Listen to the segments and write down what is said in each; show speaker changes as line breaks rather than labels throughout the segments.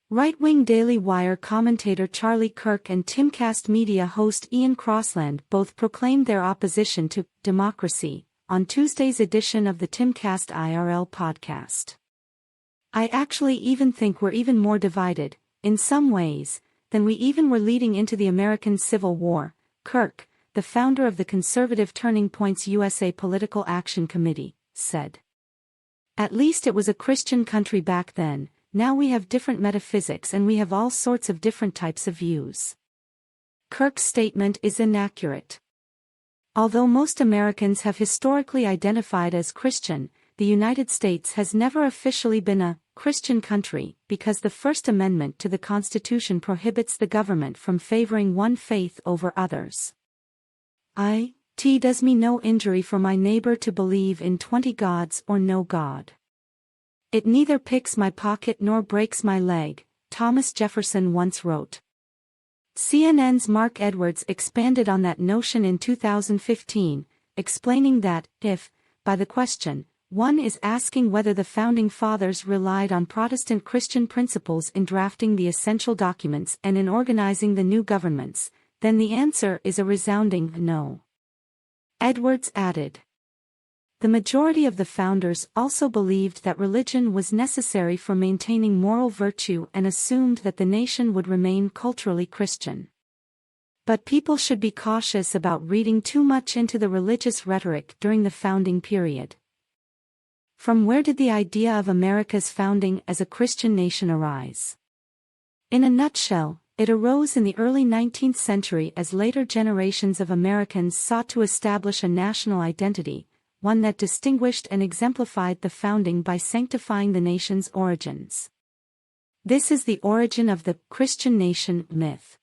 Right-wing Daily Wire commentator Charlie Kirk and Timcast Media host Ian Crossland both proclaimed their opposition to democracy on Tuesday's edition of the Timcast IRL podcast. I actually even think we're even more divided, in some ways, than we even were leading into the American Civil War, Kirk, the founder of the conservative Turning Points USA Political Action Committee, said. At least it was a Christian country back then. Now we have different metaphysics and we have all sorts of different types of views. Kirk's statement is inaccurate. Although most Americans have historically identified as Christian, the United States has never officially been a Christian country because the First Amendment to the Constitution prohibits the government from favoring one faith over others. It does me no injury for my neighbor to believe in 20 gods or no God. It neither picks my pocket nor breaks my leg, Thomas Jefferson once wrote. CNN's Mark Edwards expanded on that notion in 2015, explaining that, if, by the question, one is asking whether the Founding Fathers relied on Protestant Christian principles in drafting the essential documents and in organizing the new governments, then the answer is a resounding no. Edwards added. The majority of the founders also believed that religion was necessary for maintaining moral virtue and assumed that the nation would remain culturally Christian. But people should be cautious about reading too much into the religious rhetoric during the founding period. From where did the idea of America's founding as a Christian nation arise? In a nutshell, it arose in the early 19th century as later generations of Americans sought to establish a national identity, one that distinguished and exemplified the founding by sanctifying the nation's origins. This is the origin of the Christian nation myth.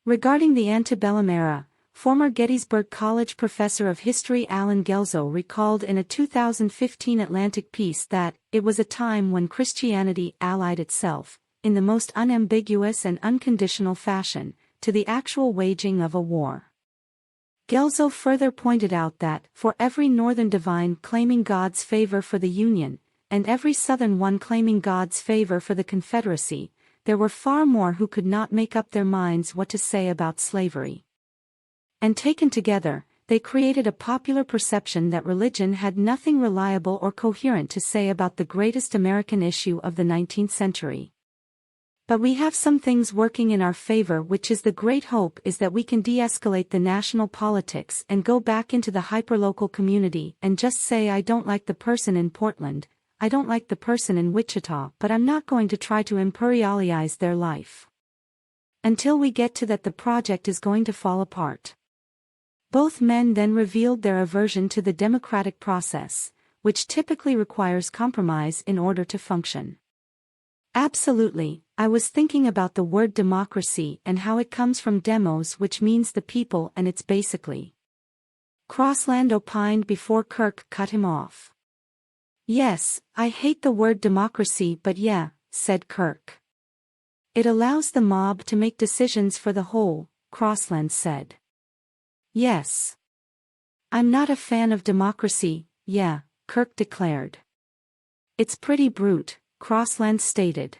Regarding the antebellum era, former Gettysburg College professor of history Alan Guelzo recalled in a 2015 Atlantic piece that it was a time when Christianity allied itself, in the most unambiguous and unconditional fashion, to the actual waging of a war. Guelzo further pointed out that, for every northern divine claiming God's favor for the Union, and every southern one claiming God's favor for the Confederacy, there were far more who could not make up their minds what to say about slavery. And taken together, they created a popular perception that religion had nothing reliable or coherent to say about the greatest American issue of the 19th century. But we have some things working in our favor, which is the great hope is that we can de-escalate the national politics and go back into the hyperlocal community and just say I don't like the person in Portland, I don't like the person in Wichita, but I'm not going to try to imperialize their life. Until we get to that, the project is going to fall apart. Both men then revealed their aversion to the democratic process, which typically requires compromise in order to function. Absolutely, I was thinking about the word democracy and how it comes from demos, which means the people, and it's basically. Crossland opined before Kirk cut him off. Yes, I hate the word democracy, but yeah, said Kirk. It allows the mob to make decisions for the whole, Crossland said. Yes. I'm not a fan of democracy, yeah, Kirk declared. It's pretty brute, Crossland stated.